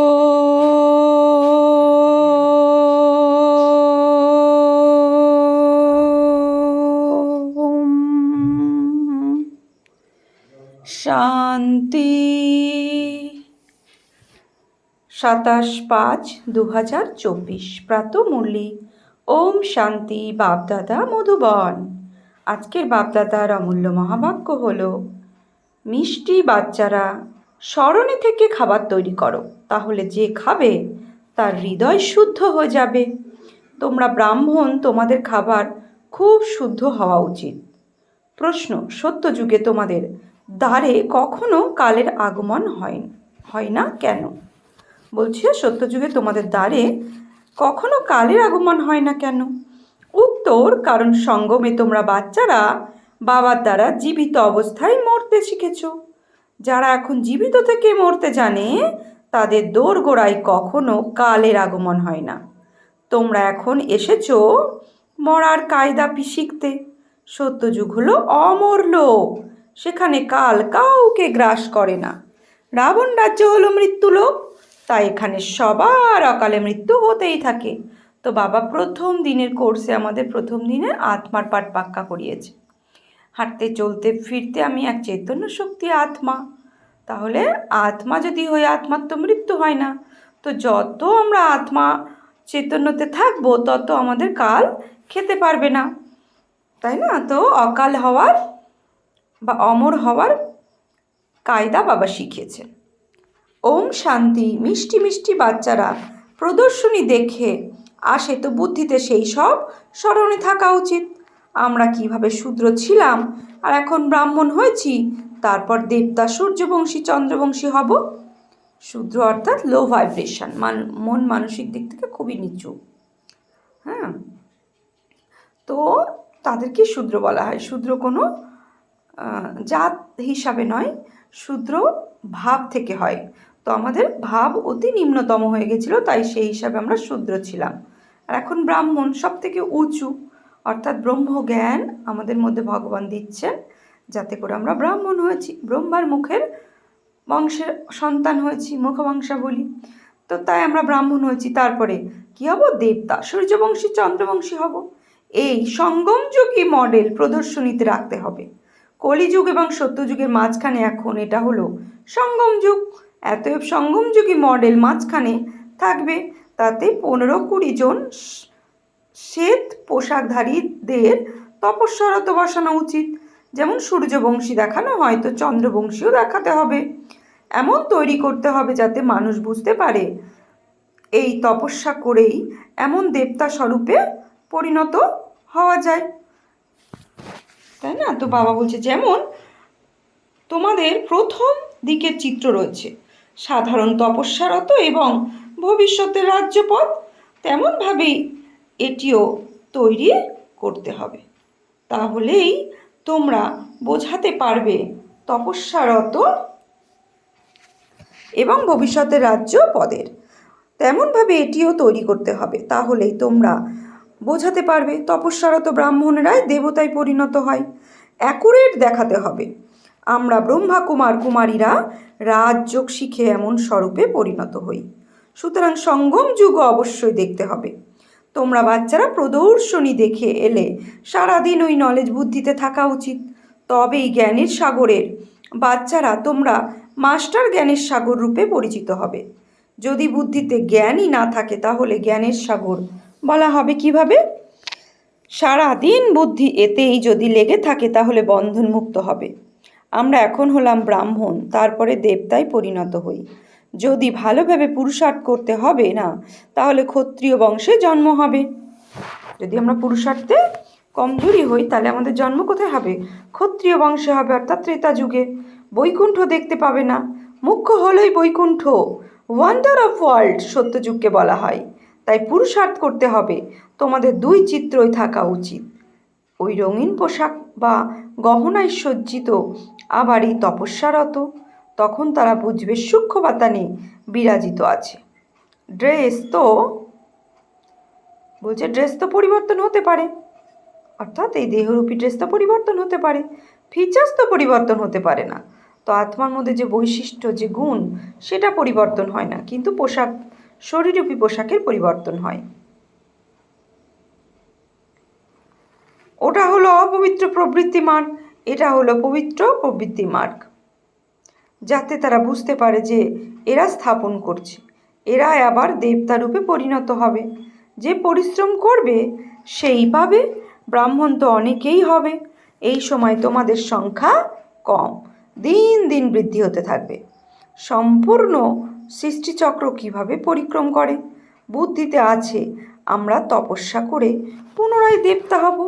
ॐ শান্তি। 27/5/2024 প্রাতঃমুরলি। ওম শান্তি। বাপদাদা মধুবন। আজকের বাপদাদার অমূল্য মহাবাক্য হলো, মিষ্টি বাচ্চারা, স্মরণে থেকে খাবার তৈরি করো, তাহলে যে খাবে তার হৃদয় শুদ্ধ হয়ে যাবে। তোমরা ব্রাহ্মণ, তোমাদের খাবার খুব শুদ্ধ হওয়া উচিত। প্রশ্ন: সত্য যুগে তোমাদের দ্বারে কখনো কালের আগমন হয় না কেন? বলছে, সত্য যুগে তোমাদের দ্বারে কখনো কালের আগমন হয় না কেন? উত্তর: কারণ সঙ্গমে তোমরা বাচ্চারা বাবার দ্বারা জীবিত অবস্থায় মরতে শিখেছ। যারা এখন জীবিত থেকে মরতে জানে তাদের দোরগোড়ায় কখনো কালের আগমন হয় না। তোমরা এখন এসেছো মরার কায়দা শিখতে। সত্যযুগ হলো অমর লোক, সেখানে কাল কাউকে গ্রাস করে না। রাবণ রাজ্য হলো মৃত্যুলোক, তাই এখানে সবার অকালে মৃত্যু হতেই থাকে। তো বাবা প্রথম দিনের কোর্সে আমাদের প্রথম দিনে আত্মার পাঠ পাক্কা করিয়েছে। হাঁটতে চলতে ফিরতে আমি এক চৈতন্য শক্তি আত্মা। তাহলে আত্মা যদি হয়ে আত্মার তো মৃত্যু হয় না। তো যত আমরা আত্মা চৈতন্যতে থাকবো তত আমাদের কাল খেতে পারবে না, তাই না? তো অকাল হওয়ার বা অমর হওয়ার কায়দা বাবা শিখিয়েছেন। ওম শান্তি। মিষ্টি মিষ্টি বাচ্চারা প্রদর্শনী দেখে আসে, তো বুদ্ধিতে সেই সব স্মরণে থাকা উচিত। আমরা কিভাবে শূদ্র ছিলাম আর এখন ব্রাহ্মণ হয়েছি, তারপর দেবতা, সূর্যবংশী, চন্দ্রবংশী হব। শূদ্র অর্থাৎ লো ভাইব্রেশন, মন মানসিক দিক থেকে খুবই নিচু। হ্যাঁ, তো তাদেরকে শূদ্র বলা হয়। শূদ্র কোনো জাত হিসাবে নয়, শূদ্র ভাব থেকে হয়। তো আমাদের ভাব অতি নিম্নতম হয়ে গেছিলো, তাই সেই হিসাবে আমরা শূদ্র ছিলাম। আর এখন ব্রাহ্মণ সব থেকে উঁচু, অর্থাৎ ব্রহ্মজ্ঞান আমাদের মধ্যে ভগবান দিচ্ছেন, যাতে করে আমরা ব্রাহ্মণ হয়েছি, ব্রহ্মার মুখের বংশের সন্তান হয়েছি, মুখবংশা বলি। তো তাই আমরা ব্রাহ্মণ হয়েছি। তারপরে কি হব? দেবতা, সূর্যবংশী, চন্দ্রবংশী হব। এই সঙ্গমযুগী মডেল প্রদর্শনীতে রাখতে হবে। কলিযুগ এবং সত্যযুগের মাঝখানে এখন এটা হলো সঙ্গম যুগ। এতএব সঙ্গমযুগী মডেল মাঝখানে থাকবে। তাতে 15-20 জন শ্বেত পোশাকধারীদের তপস্যারত বসানো উচিত। যেমন সূর্যবংশী দেখানো হয়, তো চন্দ্রবংশীও দেখাতে হবে। এমন তৈরি করতে হবে যাতে মানুষ বুঝতে পারে এই তপস্যা করেই এমন দেবতা স্বরূপে পরিণত হওয়া যায়, তাই না? তো বাবা বলছে, যেমন তোমাদের প্রথম দিকের চিত্র রয়েছে সাধারণ তপস্যারত এবং ভবিষ্যতের রাজ্যপদ, তেমনভাবেই এটিও তৈরি করতে হবে। তাহলেই তোমরা বোঝাতে পারবে তপস্যারত এবং ভবিষ্যতের রাজ্য পদের। তেমনভাবে এটিও তৈরি করতে হবে, তাহলেই তোমরা বোঝাতে পারবে তপস্যারত ব্রাহ্মণরাই দেবতায় পরিণত হয়। অ্যাকুরেট দেখাতে হবে আমরা ব্রহ্মা কুমার কুমারীরা রাজযোগ শিখে এমন স্বরূপে পরিণত হই। সুতরাং সঙ্গম যুগ অবশ্যই দেখতে হবে। তোমরা বাচ্চারা প্রদর্শনী দেখে এলে সারাদিন ওই নলেজ বুদ্ধিতে থাকা উচিত, তবেই জ্ঞানের সাগরের বাচ্চারা তোমরা মাস্টার জ্ঞানের সাগর রূপে পরিচিত হবে। যদি বুদ্ধিতে জ্ঞানই না থাকে তাহলে জ্ঞানের সাগর বলা হবে কিভাবে? সারাদিন বুদ্ধি এতেই যদি লেগে থাকে তাহলে বন্ধনমুক্ত হবে। আমরা এখন হলাম ব্রাহ্মণ, তারপরে দেবতায় পরিণত হই। যদি ভালোভাবে পুরুষার্থ করতে হবে না, তাহলে ক্ষত্রিয় বংশে জন্ম হবে। যদি আমরা পুরুষার্থে কমজোরি হই তাহলে আমাদের জন্ম কোথায় হবে? ক্ষত্রিয় বংশে হবে, অর্থাৎ ত্রেতা যুগে। বৈকুণ্ঠ দেখতে পাবে না। মুখ্য হলোই বৈকুণ্ঠ, ওয়ান্ডার অফ ওয়ার্ল্ড সত্যযুগকে বলা হয়। তাই পুরুষার্থ করতে হবে। তোমাদের দুই চিত্রই থাকা উচিত, ওই রঙিন পোশাক বা গহনায় সজ্জিত, আবার এই তপস্যারত। তখন তারা বুঝবে সূক্ষ্মবাতানে বিরাজিত আছে। ড্রেস তো বলছে, ড্রেস তো পরিবর্তন হতে পারে, অর্থাৎ এই দেহরূপী ড্রেস তো পরিবর্তন হতে পারে, ফিচার্স তো পরিবর্তন হতে পারে না। তো আত্মার মধ্যে যে বৈশিষ্ট্য, যে গুণ, সেটা পরিবর্তন হয় না, কিন্তু পোশাক, শরীররূপী পোশাকের পরিবর্তন হয়। ওটা হলো অপবিত্র প্রবৃত্তি মার্গ, এটা হলো পবিত্র প্রবৃত্তি মার্গ, যাতে তারা বুঝতে পারে যে এরা স্থাপন করছে, এরাই আবার দেবতারূপে পরিণত হবে। যে পরিশ্রম করবে সেই পাবে। ব্রাহ্মণ তো অনেকেই হবে। এই সময় তোমাদের সংখ্যা কম, দিন দিন বৃদ্ধি হতে থাকবে। সম্পূর্ণ সৃষ্টিচক্র কিভাবে পরিক্রম করে? বুদ্ধিতে আছে আমরা তপস্যা করে পুনরায় দেবতা হব।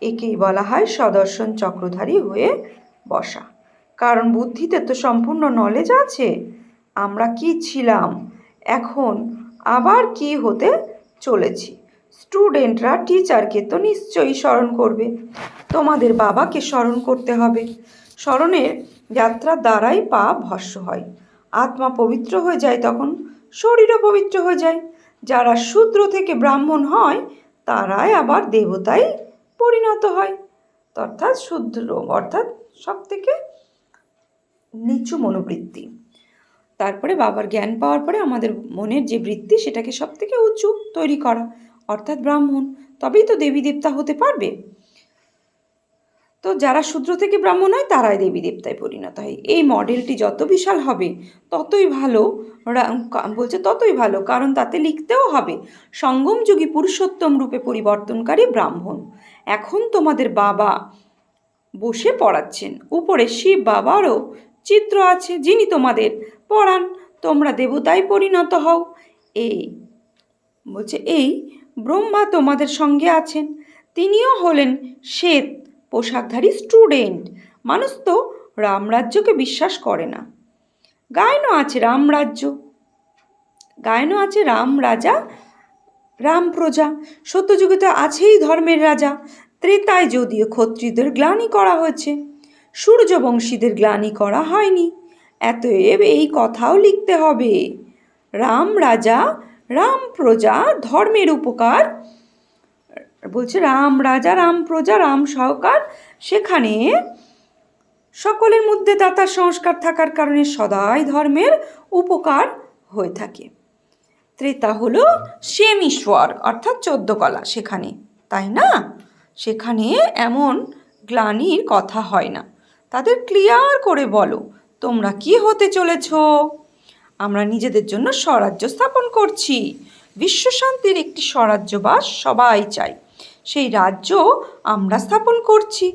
একেই বলা হয় সদর্শন চক্রধারী হয়ে বসা। কারণ বুদ্ধিতে তো সম্পূর্ণ নলেজ আছে আমরা কি ছিলাম, এখন আবার কি হতে চলেছি। স্টুডেন্টরা টিচারকে তো নিশ্চয়ই স্মরণ করবে। তোমাদের বাবাকে স্মরণ করতে হবে। স্মরণের যাত্রার দ্বারাই পাপ ভস্ম হয়, আত্মা পবিত্র হয়ে যায়, তখন শরীরও পবিত্র হয়ে যায়। যারা শূদ্র থেকে ব্রাহ্মণ হয় তারাই আবার দেবতায় পরিণত হয়, অর্থাৎ শূদ্র অর্থাৎ সব থেকে নিচু মনোবৃত্তি। তারপরে বাবার জ্ঞান পাওয়ার পরে আমাদের মনের যে বৃত্তি, সেটাকে সব থেকে উঁচু তৈরি করা, অর্থাৎ ব্রাহ্মণ, তবেই তো দেবী দেবতা হতে পারবে। তো যারা শূদ্র থেকে ব্রাহ্মণ হয় তারাই দেবী দেবতায় পরিণত হয়। এই মডেলটি যত বিশাল হবে ততই ভালো, বলছে ততই ভালো, কারণ তাতে লিখতেও হবে সঙ্গমযুগী পুরুষোত্তম রূপে পরিবর্তনকারী ব্রাহ্মণ। এখন তোমাদের বাবা বসে পড়াচ্ছেন, উপরে শিব বাবারও চিত্র আছে, যিনি তোমাদের পড়ান, তোমরা দেবতায় পরিণত হও। এই বলছে এই ব্রহ্মা তোমাদের সঙ্গে আছেন, তিনিও হলেন শ্বেত পোশাকধারী স্টুডেন্ট। মানুষ তো রামরাজ্যকে বিশ্বাস করে না। গায়নও আছে রামরাজ্য, গায়নও আছে রাম রাজা, রাম প্রজা। সত্যযুগে তো আছেই ধর্মের রাজা। ত্রেতায় যদিও ক্ষত্রিয়দের গ্লানি করা হয়েছে, সূর্যবংশীদের গ্লানি করা হয়নি। এতএব এই কথাও লিখতে হবে, রাম রাজা, রাম প্রজা, ধর্মের উপকার। বলছে রাম রাজা, রাম প্রজা, রাম সহকার, সেখানে সকলের মধ্যে দাতার সংস্কার থাকার কারণে সদাই ধর্মের উপকার হয়ে থাকে। ত্রেতা হলো সেম ঈশ্বর, অর্থাৎ 14 কলা সেখানে, তাই না? সেখানে এমন গ্লানির কথা হয় না। তাদের ক্লিয়ার করে বলো তোমরা কি হতে চলেছ। আমরা নিজেদের জন্য স্বরাজ্য স্থাপন করছি, বিশ্বশান্তির একটি স্বরাজ্যবাস সবাই চাই, সেই রাজ্য আমরা স্থাপন করছি।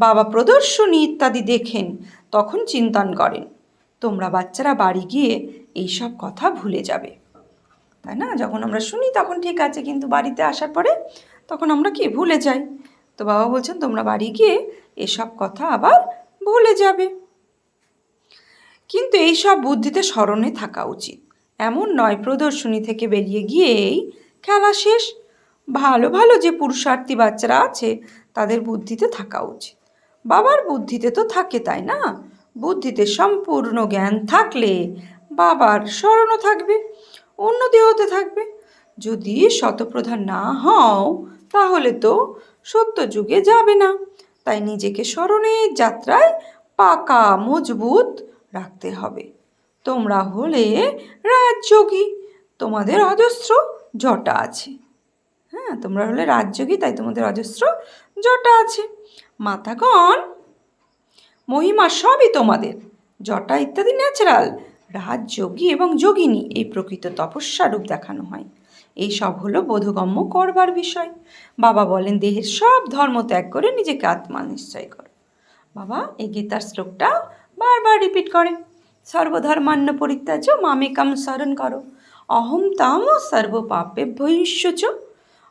বাবা প্রদর্শনী ইত্যাদি দেখেন, তখন চিন্তন করেন। তোমরা বাচ্চারা বাড়ি গিয়ে এইসব কথা ভুলে যাবে, তাই না? যখন আমরা শুনি তখন ঠিক আছে, কিন্তু বাড়িতে আসার পরে তখন আমরা কি ভুলে যাই। তো বাবা বলছেন তোমরা বাড়ি গিয়ে এসব কথা আবার ভুলে যাবে। কিন্তু এই সব বুদ্ধিতে স্মরণে থাকা উচিত। এমন নয় প্রদর্শনী থেকে বেরিয়ে গিয়েই খেলা শেষ। ভালো ভালো যে পুরুষার্থী বাচ্চারা আছে তাদের বুদ্ধিতে থাকা উচিত। বাবার বুদ্ধিতে তো থাকে, তাই না? বুদ্ধিতে সম্পূর্ণ জ্ঞান থাকলে বাবার স্মরণও থাকবে, উন্নতি হতে থাকবে। যদি শতপ্রধান না হও তাহলে তো সত্য যুগে যাবে না। তাই নিজেকে স্মরণের যাত্রায় পাকা মজবুত রাখতে হবে। তোমরা হলে রাজযোগী, তোমাদের অজস্র জটা আছে। হ্যাঁ, তোমরা হলে রাজযোগী, তাই তোমাদের অজস্র জটা আছে। মাতাগণ মহিমা সবই তোমাদের, জটা ইত্যাদি ন্যাচারাল। রাজযোগী এবং যোগিনী এই প্রকৃত তপস্যা রূপ দেখানো হয়। এই সব হলো বোধগম্য করবার বিষয়। বাবা বলেন দেহের সব ধর্ম ত্যাগ করে নিজেকে আত্মা নিশ্চয় করো। বাবা এই গীতার শ্লোকটা বারবার রিপিট করে, সর্বধর্মান্য পরিত্যাজ্য মামেকাম শরণ করো, অহম তাম সর্ব পাপে ভৈষ্যচ।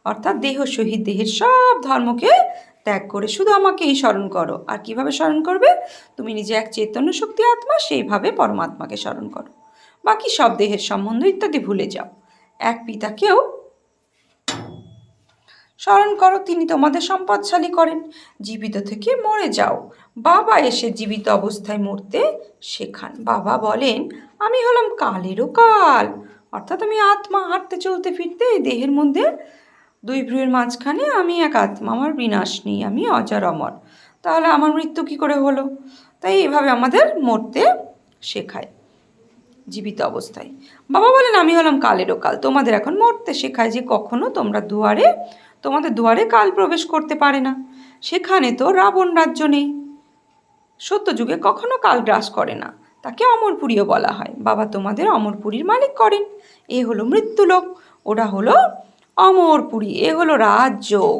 অর্থাৎ দেহ সহিত দেহের সব ধর্মকে ত্যাগ করে শুধু আমাকেই স্মরণ করো। আর কিভাবে স্মরণ করবে? তুমি নিজে এক চৈতন্য শক্তি আত্মা, সেইভাবে পরমাত্মাকে স্মরণ করো। বাকি সব দেহের সম্বন্ধ ইত্যাদি ভুলে যাও। এক পিতাকেও স্মরণ করো, তিনি তোমাদের সম্পদশালী করেন। জীবিত থেকে মরে যাও, বাবা এসে জীবিত অবস্থায় মরতে শেখান। বাবা বলেন আমি হলাম কালেরও কাল, অর্থাৎ আমি আত্মা, হাঁটতে চলতে ফিরতে এই দেহের মধ্যে দুই ভ্রুয়ের মাঝখানে আমি এক আত্মা, আমার বিনাশ নেই, আমি অজর অমর। তাহলে আমার মৃত্যু কী করে হলো? তাই এইভাবে আমাদের মরতে শেখায় জীবিত অবস্থায়। বাবা বলেন আমি হলাম কালেরও কাল, তোমাদের এখন মরতে শেখায় যে কখনো তোমাদের দুয়ারে কাল প্রবেশ করতে পারে না। সেখানে তো রাবণ রাজ্য নেই, সত্যযুগে কখনো কাল গ্রাস করে না, তাকে অমরপুরীও বলা হয়। বাবা তোমাদের অমরপুরীর মালিক করেন। এ হলো মৃত্যুলোক, ওটা হলো অমরপুরী, এ হলো রাজযোগ।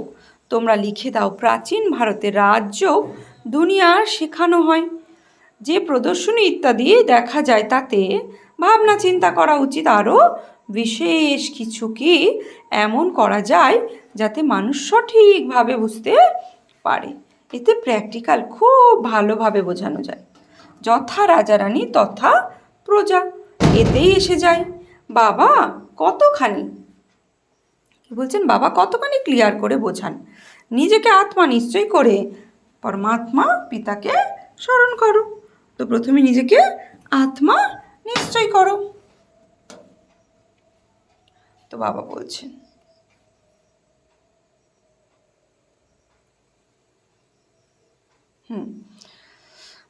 তোমরা লিখে দাও, প্রাচীন ভারতের রাজযোগ দুনিয়ার শেখানো হয়। যে প্রদর্শনী ইত্যাদি দেখা যায় তাতে ভাবনা চিন্তা করা উচিত আরও বিশেষ কিছু কি এমন করা যায় যাতে মানুষ সঠিকভাবে বুঝতে পারে। এতে প্র্যাকটিক্যাল খুব ভালোভাবে বোঝানো যায়। যথা রাজা রানী তথা প্রজা, এতেই এসে যায়। বাবা কতখানি কি বলছেন, বাবা কতখানি ক্লিয়ার করে বোঝান। নিজেকে আত্মা নিশ্চয় করে পরমাত্মা পিতাকে স্মরণ করো। তো প্রথমে নিজেকে আত্মা নিশ্চয় করো। তো বাবা বলছেন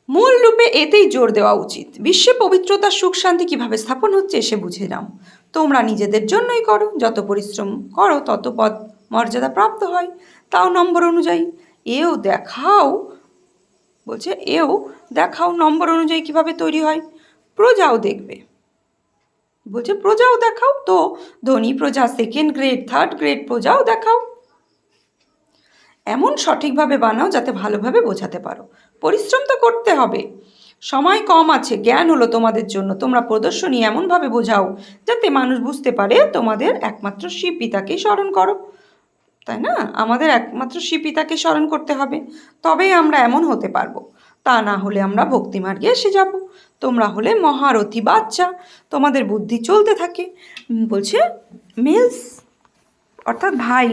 মূল রূপে এতেই জোর দেওয়া উচিত। বিশ্বে পবিত্রতা সুখ শান্তি কীভাবে স্থাপন হচ্ছে এসে বুঝে নাও। তোমরা নিজেদের জন্যই করো, যত পরিশ্রম করো তত পদ মর্যাদা প্রাপ্ত হয়, তাও নম্বর অনুযায়ী। এও দেখাও নম্বর অনুযায়ী কিভাবে তৈরি হয়। প্রজাও দেখবে, বলছে প্রজাও দেখাও। তো ধনী প্রজা, সেকেন্ড গ্রেড, থার্ড গ্রেড প্রজাও দেখাও। এমন সঠিকভাবে বানাও যাতে ভালোভাবে বোঝাতে পারো। পরিশ্রম তো করতে হবে, সময় কম আছে, জ্ঞান হলো তোমাদের জন্য। তোমরা প্রদর্শনী এমনভাবে বোঝাও যাতে মানুষ বুঝতে পারে তোমাদের একমাত্র শিব পিতাকেই স্মরণ করো, তাই না? আমাদের একমাত্র শিব পিতাকে স্মরণ করতে হবে, তবেই আমরা এমন হতে পারবো। তা না হলে আমরা ভক্তিমার্গে এসে যাব। তোমরা হলে মহারথী বাচ্চা, তোমাদের বুদ্ধি চলতে থাকে। বলছে মিলস অর্থাৎ ভাই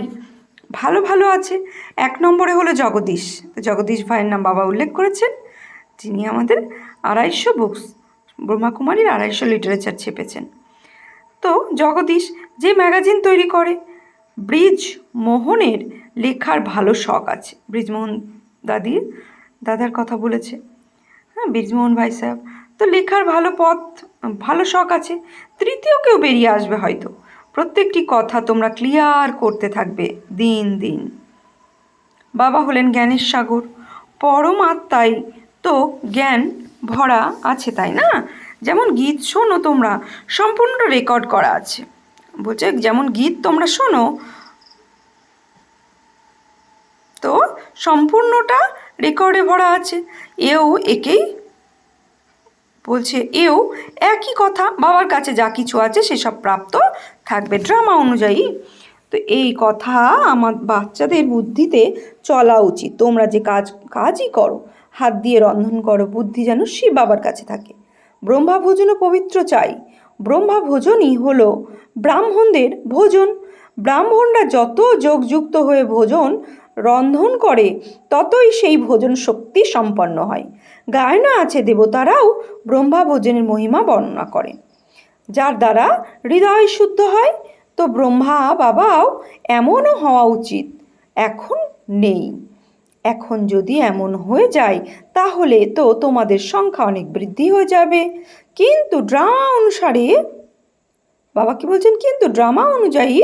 ভালো ভালো আছে। 1 নম্বরে হলো জগদীশ। তো জগদীশ ভাইয়ের নাম বাবা উল্লেখ করেছেন, যিনি আমাদের 250 বুকস, ব্রহ্মাকুমারীর 250 লিটারেচার ছেপেছেন। তো জগদীশ যে ম্যাগাজিন তৈরি করে, ব্রিজমোহনের লেখার ভালো শখ আছে। ব্রিজমোহন দাদার কথা বলেছে, হ্যাঁ, ব্রিজমোহন ভাই সাহেব। তো লেখার ভালো শখ আছে। তৃতীয় কেউ বেরিয়ে আসবে হয়তো। প্রত্যেকটি কথা তোমরা ক্লিয়ার করতে থাকবে দিন দিন। বাবা হলেন জ্ঞানের সাগর, পরমাত্মায় তো জ্ঞান ভরা আছে, তাই না? যেমন গীত শোনো তোমরা, সম্পূর্ণ রেকর্ড করা আছে। বলছে যেমন গীত তোমরা শোনো, তো সম্পূর্ণটা রেকর্ডে ভরা আছে। এও একই কথা, বাবার কাছে যা কিছু আছে সেসব প্রাপ্ত থাকবে ড্রামা অনুযায়ী। তো এই কথা আমার বাচ্চাদের বুদ্ধিতে চলা উচিত। তোমরা যে কাজই করো, হাত দিয়ে রন্ধন করো, বুদ্ধি যেন শিব বাবার কাছে থাকে। ব্রহ্মা ভোজনও পবিত্র চাই। ব্রহ্মা ভোজনই হলো ব্রাহ্মণদের ভোজন। ব্রাহ্মণরা যত যোগযুক্ত হয়ে ভোজন রন্ধন করে ততই সেই ভোজন শক্তি সম্পন্ন হয়। গায়না আছে, দেবতারাও ব্রহ্মা ভোজনের মহিমা বর্ণনা করে, যার দ্বারা হৃদয় শুদ্ধ হয়। তো ব্রহ্মা বাবাও এমনও হওয়া উচিত, এখন নেই। এখন যদি এমন হয়ে যায় তাহলে তো তোমাদের সংখ্যা অনেক বৃদ্ধি হয়ে যাবে। কিন্তু ড্রামা অনুসারে বাবা কি বলছেন, কিন্তু ড্রামা অনুযায়ী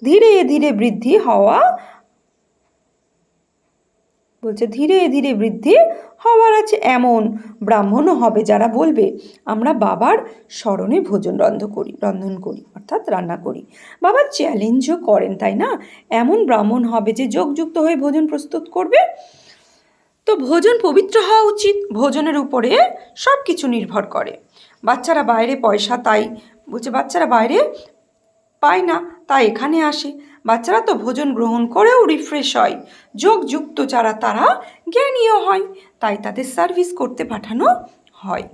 ধীরে ধীরে বৃদ্ধি হওয়ার আছে। এমন ব্রাহ্মণও হবে যারা বলবে আমরা বাবার স্মরণে রন্ধন করি অর্থাৎ রান্না করি। বাবা চ্যালেঞ্জও করেন, তাই না? এমন ব্রাহ্মণ হবে যে যোগযুক্ত হয়ে ভোজন প্রস্তুত করবে। তো ভোজন পবিত্র হওয়া উচিত, ভোজনের উপরে সব কিছু নির্ভর করে। বাচ্চারা বাইরে বাচ্চারা বাইরে পায় না, তাই এখানে আসে। বাচ্চারা তো ভোজন গ্রহণ করেও রিফ্রেশ হয়, যোগযুক্ত যারা তারা জ্ঞানীয় হয়, তাই তাদের সার্ভিস করতে পাঠানো হয়।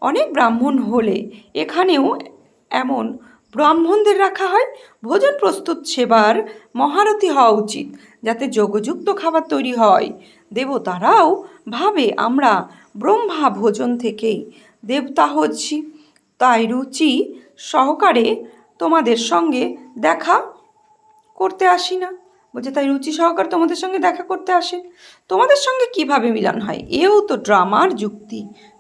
অনেক ব্রাহ্মণ হলে এখানেও এমন ব্রাহ্মণদের রাখা হয়। ভোজন প্রস্তুত সেবার মহারথী হওয়া উচিত, যাতে যোগযুক্ত খাবার তৈরি হয়। দেবতারাও ভাবে আমরা ব্রহ্মা ভোজন থেকেই দেবতা হচ্ছি, তাই রুচি সহকারে তোমাদের সঙ্গে দেখা করতে আসি না। বলছে তাই রুচি সহকারে তোমাদের সঙ্গে দেখা করতে আসেন। তোমাদের সঙ্গে কিভাবে মিলন হয়, এও তো ড্রামার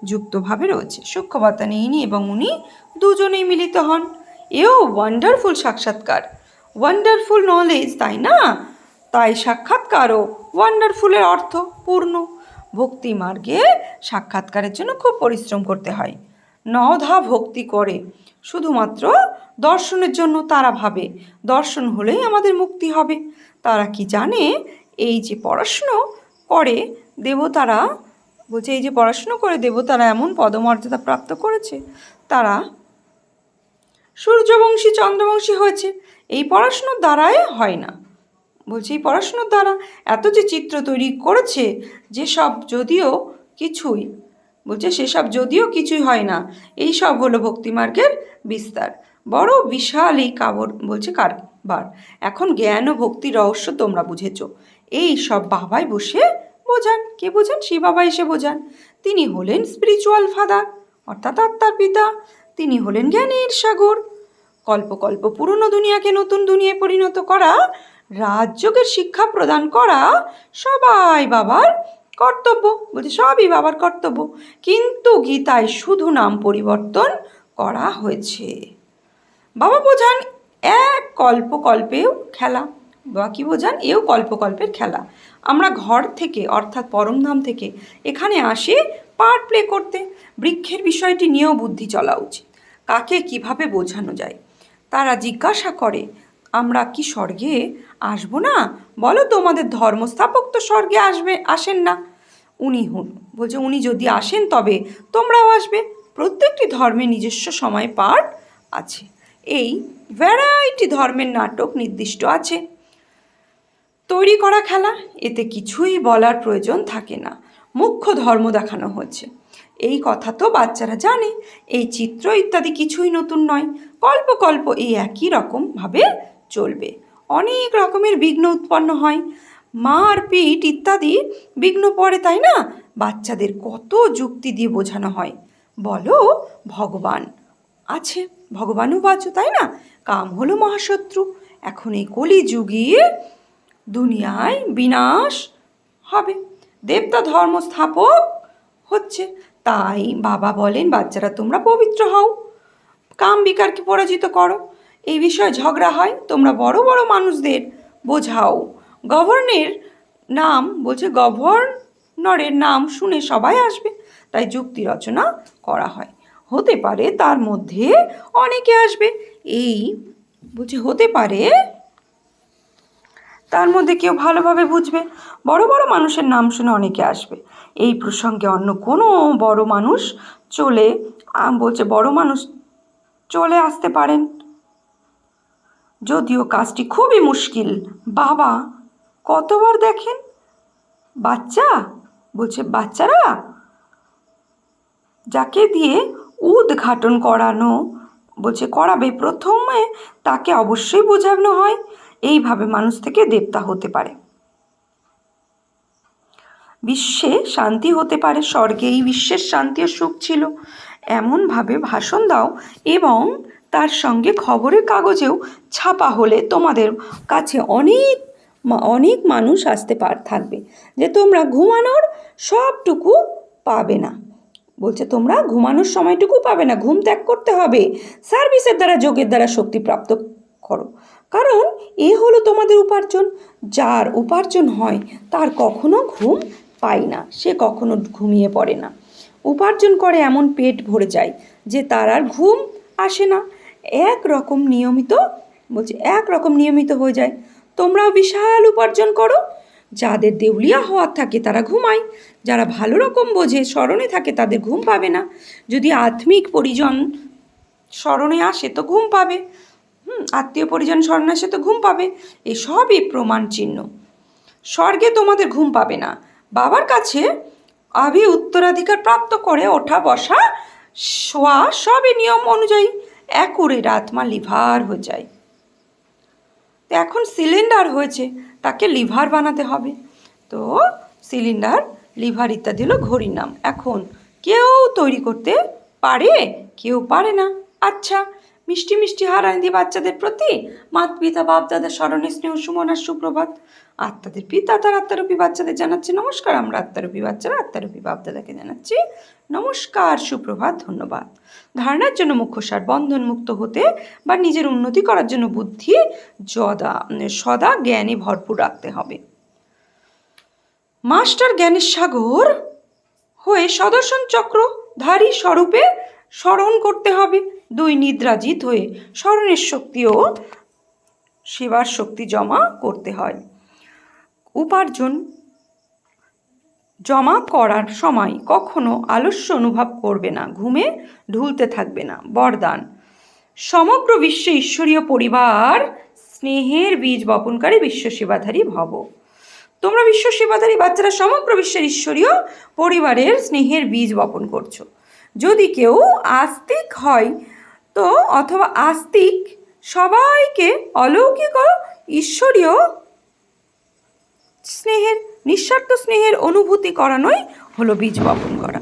যুক্তভাবে রয়েছে। সূক্ষ্মবার্তা ইনি এবং উনি দুজনেই মিলিত হন। এও ওয়ান্ডারফুল সাক্ষাৎকার, ওয়ান্ডারফুল নলেজ, তাই না? তাই সাক্ষাৎকারও ওয়ান্ডারফুলের অর্থ পূর্ণ। ভক্তি মার্গে সাক্ষাৎকারের জন্য খুব পরিশ্রম করতে হয়। নধা ভক্তি করে শুধুমাত্র দর্শনের জন্য। তারা ভাবে দর্শন হলেই আমাদের মুক্তি হবে। তারা কি জানে এই যে পড়াশুনো করে দেবতারা, বলছে এই যে পড়াশুনো করে দেবতারা এমন পদমর্যাদা প্রাপ্ত করেছে, তারা সূর্যবংশী চন্দ্রবংশী হয়েছে। এই পড়াশুনোর দ্বারাই হয় না। বলছে এই পড়াশুনোর দ্বারা এত যে চিত্র তৈরি করেছে, যেসব যদিও কিছুই, বলছে সেসব যদিও কিছুই হয় না। এই সব হলো ভক্তিমার্গের বিস্তার। বড় বিশাল এই বলছে কারবার। এখন জ্ঞান ও ভক্তির রহস্য তোমরা বুঝেছ। এই সব বাবাই বসে বোঝান। কে বোঝান? শিব বাবা এসে বোঝান। তিনি হলেন স্পিরিচুয়াল ফাদার, অর্থাৎ আত্মার পিতা। তিনি হলেন জ্ঞানের সাগর। কল্প কল্প পুরনো দুনিয়াকে নতুন দুনিয়ায় পরিণত করা, রাজযোগের শিক্ষা প্রদান করা সবাই বাবার কর্তব্য। বলছে সবই বাবার কর্তব্য, কিন্তু গীতায় শুধু নাম পরিবর্তন করা হয়েছে। বাবা বোঝান এক কল্পকল্পেও খেলা, বা কি বোঝান? এও কল্পকল্পের খেলা। আমরা ঘর থেকে অর্থাৎ পরমধাম থেকে এখানে আসি পার্ট প্লে করতে। বৃক্ষের বিষয়টি নিয়েও বুদ্ধি চলা উচিত। কাকে কিভাবে বোঝানো যায়? তারা জিজ্ঞাসা করে আমরা কি স্বর্গে আসবো না? বলো তোমাদের ধর্মস্থাপক তো স্বর্গে আসেন না। বলছে উনি যদি আসেন তবে তোমরাও আসবে। প্রত্যেকটি ধর্মের নিজস্ব সময় পার্ট আছে। এই ভ্যারাইটি ধর্মের নাটক নির্দিষ্ট আছে, তৈরি করা খেলা। এতে কিছুই বলার প্রয়োজন থাকে না। মুখ্য ধর্ম দেখানো হচ্ছে, এই কথা তো বাচ্চারা জানে। এই চিত্র ইত্যাদি কিছুই নতুন নয়। কল্প কল্প এই একই রকমভাবে চলবে। অনেক রকমের বিঘ্ন উৎপন্ন হয়, মারপিট ইত্যাদি বিঘ্ন পড়ে, তাই না? বাচ্চাদের কত যুক্তি দিয়ে বোঝানো হয়। বলো ভগবান আছে, ভগবানও বাঁচো, তাই না? কাম হলো মহাশত্রু। এখন এই কলিযুগে দুনিয়ায় বিনাশ হবে, দেবতা ধর্ম স্থাপক হচ্ছে। তাই বাবা বলেন বাচ্চারা তোমরা পবিত্র হও, কাম বিকারকে পরাজিত করো। এই বিষয়ে ঝগড়া হয়, তোমরা বড় বড় মানুষদের বোঝাও। গভর্নরের নাম শুনে সবাই আসবে, তাই যুক্তি রচনা করা হয়। হতে পারে তার মধ্যে অনেকে আসবে, হতে পারে তার মধ্যে কেউ ভালোভাবে বুঝবে। বড় বড় মানুষের নাম শুনে অনেকে আসবে। এই প্রসঙ্গে অন্য কোনো বড় মানুষ চলে আসতে পারেন, যদিও কাজটি খুবই মুশকিল। বাবা কতবার দেখেন বাচ্চারা যাকে দিয়ে উদ্ঘাটন করাবে, প্রথমে তাকে অবশ্যই বোঝানো হয় এইভাবে মানুষ থেকে দেবতা হতে পারে, বিশ্বে শান্তি হতে পারে। স্বর্গে এই বিশ্বের শান্তি ও সুখ ছিল, এমনভাবে ভাষণ দাও এবং তার সঙ্গে খবরের কাগজেও ছাপা হলে তোমাদের কাছে অনেক মানুষ আসতে থাকবে যে তোমরা ঘুমানোর সবটুকু পাবে না। বলছে তোমরা ঘুমানোর সময়টুকু পাবে না, ঘুম ত্যাগ করতে হবে। সার্ভিসের দ্বারা যোগের দ্বারা শক্তি প্রাপ্ত করো, কারণ এ হলো তোমাদের উপার্জন। যার উপার্জন হয় তার কখনো ঘুম পায় না, সে কখনো ঘুমিয়ে পড়ে না। উপার্জন করে এমন পেট ভরে যায় যে তার আর ঘুম আসে না। একরকম নিয়মিত হয়ে যায়। তোমরাও বিশাল উপার্জন করো। যাদের দেউলিয়া হওয়ার থাকে তারা ঘুমায়, যারা ভালো রকম বোঝে স্মরণে থাকে তাদের ঘুম পাবে না। যদি আত্মিক পরিজন স্মরণে আসে তো ঘুম পাবে, আত্মীয় পরিজন স্মরণে আসে তো ঘুম পাবে। এই সবই প্রমাণ চিহ্ন। স্বর্গে তোমাদের ঘুম পাবে না। বাবার কাছে উত্তরাধিকার প্রাপ্ত করে ওঠা বসা শোয়া সবই নিয়ম অনুযায়ী অ্যাকুরেট। আত্মা লিভার হয়ে যায়, তো এখন সিলিন্ডার হয়েছে, তাকে লিভার বানাতে হবে। তো সিলিন্ডার, লিভার ইত্যাদি হলো ঘড়ির নাম। এখন কেউ তৈরি করতে পারে, কেউ পারে না। আচ্ছা, মিষ্টি মিষ্টি হারানি দিয়ে বাচ্চাদের প্রতি মাত পিতা বাপ দাদা স্মরণে স্নেহ সুমন আর সুপ্রভাত। আত্মাদের পিতা তার আত্মারূপী বাচ্চাদের জানাচ্ছি নমস্কার। আমরা আত্মারূপী বাচ্চারা আত্মারূপী বাপ দাদাকে জানাচ্ছি নমস্কার, সুপ্রভাত, ধন্যবাদ। ধারণার জন্য মুখ্য সার বন্ধন মুক্ত হতে বা নিজের উন্নতি করার জন্য বুদ্ধি সদা জ্ঞানে ভরপুর রাখতে হবে। মাস্টার জ্ঞানের সাগর হয়ে সদর্শন চক্রধারী স্বরূপে স্মরণ করতে হবে। দুই নিদ্রাজিত হয়ে স্মরণের শক্তি ও সেবার শক্তি জমা করতে হয়। উপার্জন জমা করার সময় কখনো আলস্য অনুভব করবে না, ঘুমে ঢুলতে থাকবে না। বরদান, সমগ্র বিশ্বে ঈশ্বরীয় পরিবার স্নেহের বীজ বপনকারী বিশ্ব সেবাধারী ভব। তোমরা বিশ্ব সেবাধারী বাচ্চারা সমগ্র বিশ্বের ঈশ্বরীয় পরিবারের স্নেহের বীজ বপন করছো। যদি কেউ আস্তিক হয় তো অথবা আস্তিক সবাইকে অলৌকিক ও ঈশ্বরীয় স্নেহের নিঃস্বার্থ স্নেহের অনুভূতি করানোই হলো বীজ বপন করা।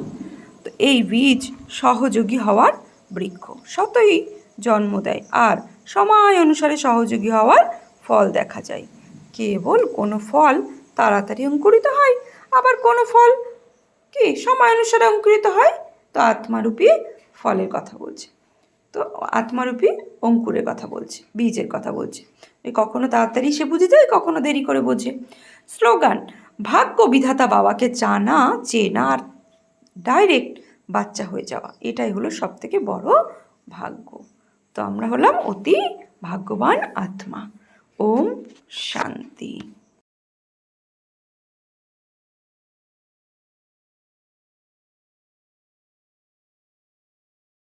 তো এই বীজ সহযোগী হওয়ার বৃক্ষ সতই জন্ম দেয় আর সময় অনুসারে সহযোগী হওয়ার ফল দেখা যায়। কেবল কোনো ফল তাড়াতাড়ি অঙ্কুরিত হয়, আবার কোনো ফল কি সময় অনুসারে অঙ্কুরিত হয়। তো আত্মারূপী ফলের কথা বলছে, তো আত্মারূপী অঙ্কুরের কথা বলছে, বীজের কথা বলছে। কখনো তাড়াতাড়ি সে বুঝে যায়, কখনো দেরি করে বোঝে। স্লোগান, ভাগ্য বিধাতা বাবাকে জানা চেনা আর ডাইরেক্ট বাচ্চা হয়ে যাওয়া, এটাই হলো সব থেকে বড় ভাগ্য। তো আমরা হলাম অতি ভাগ্যবান আত্মা। ওম শান্তি।